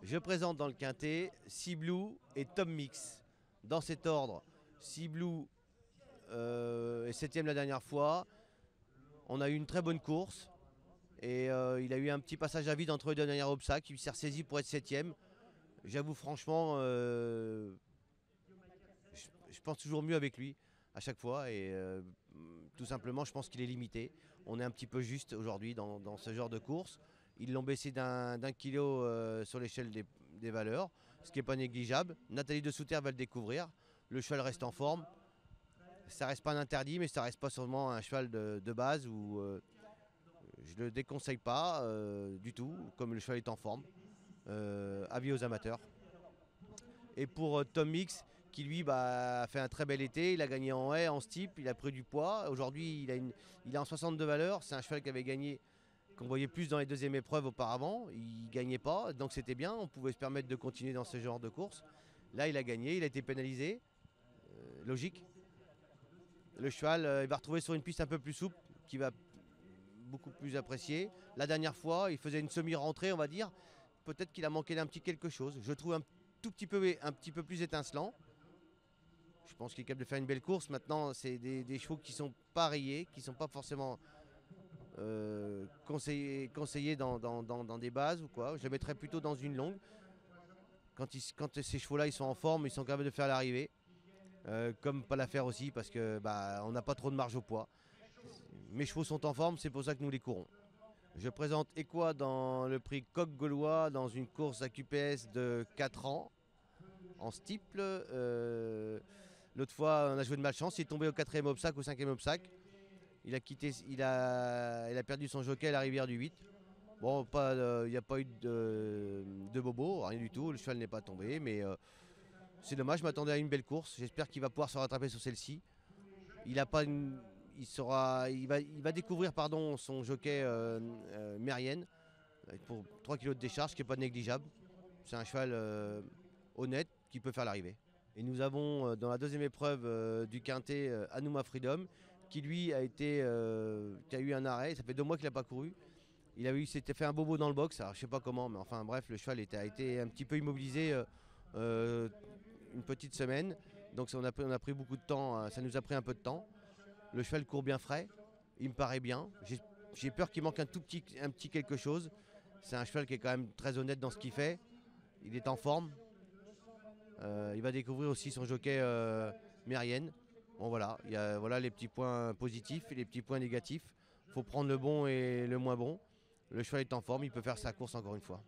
Je présente dans le quintet Sea Blue et Tom Mix. Dans cet ordre, Sea Blue est 7ème la dernière fois. On a eu une très bonne course et il a eu un petit passage à vide entre les deux derniers obstacles. Il s'est ressaisi pour être 7ème. J'avoue franchement, je pense toujours mieux avec lui à chaque fois et tout simplement je pense qu'il est limité. On est un petit peu juste aujourd'hui dans ce genre de course. Ils l'ont baissé d'un kilo sur l'échelle des valeurs, ce qui n'est pas négligeable. Nathalie de Souter va le découvrir. Le cheval reste en forme. Ça reste pas un interdit, mais ça reste pas seulement un cheval de base où je le déconseille pas du tout, comme le cheval est en forme. Avis aux amateurs. Et pour Tom Mix, qui lui a fait un très bel été, il a gagné en haie, en steep, il a pris du poids. Aujourd'hui, il est en 62 valeurs. C'est un cheval qui avait gagné, qu'on voyait plus dans les deuxièmes épreuves auparavant. Il ne gagnait pas, donc c'était bien. On pouvait se permettre de continuer dans ce genre de course. Là, il a gagné, il a été pénalisé. Logique. Le cheval, il va retrouver sur une piste un peu plus souple, qui va beaucoup plus apprécier. La dernière fois, il faisait une semi-rentrée, on va dire. Peut-être qu'il a manqué d'un petit quelque chose. Je trouve un petit peu plus étincelant. Je pense qu'il est capable de faire une belle course. Maintenant, c'est des chevaux qui sont pas rayés, qui ne sont pas forcément conseillés dans des bases ou quoi. Je le mettrais plutôt dans une longue. Quand ces chevaux-là ils sont en forme, ils sont capables de faire l'arrivée. Comme pas la faire aussi parce que on n'a pas trop de marge au poids. Mes chevaux sont en forme, c'est pour ça que nous les courons. Je présente Equa dans le prix Coq Gaulois dans une course à QPS de 4 ans en steeple. L'autre fois, on a joué de malchance, il est tombé au 4e obstacle, au 5e obstacle. Il a perdu son jockey à la rivière du 8. Bon, il n'y a pas eu de bobo, rien du tout. Le cheval n'est pas tombé, mais c'est dommage. Je m'attendais à une belle course. J'espère qu'il va pouvoir se rattraper sur celle-ci. Il va découvrir son jockey Mérienne pour 3 kg de décharge, ce qui n'est pas négligeable. C'est un cheval honnête qui peut faire l'arrivée. Et nous avons dans la deuxième épreuve du quintet Anouma Freedom qui lui qui a eu un arrêt. Ça fait 2 mois qu'il n'a pas couru. Il s'était fait un bobo dans le box, alors je sais pas comment, mais enfin bref, le cheval a été un petit peu immobilisé une petite semaine. Donc on a pris beaucoup de temps, ça nous a pris un peu de temps. Le cheval court bien frais, il me paraît bien. J'ai peur qu'il manque un petit quelque chose. C'est un cheval qui est quand même très honnête dans ce qu'il fait. Il est en forme. Il va découvrir aussi son jockey Mérienne. Bon voilà, il y a voilà les petits points positifs et les petits points négatifs. Il faut prendre le bon et le moins bon. Le cheval est en forme, il peut faire sa course encore une fois.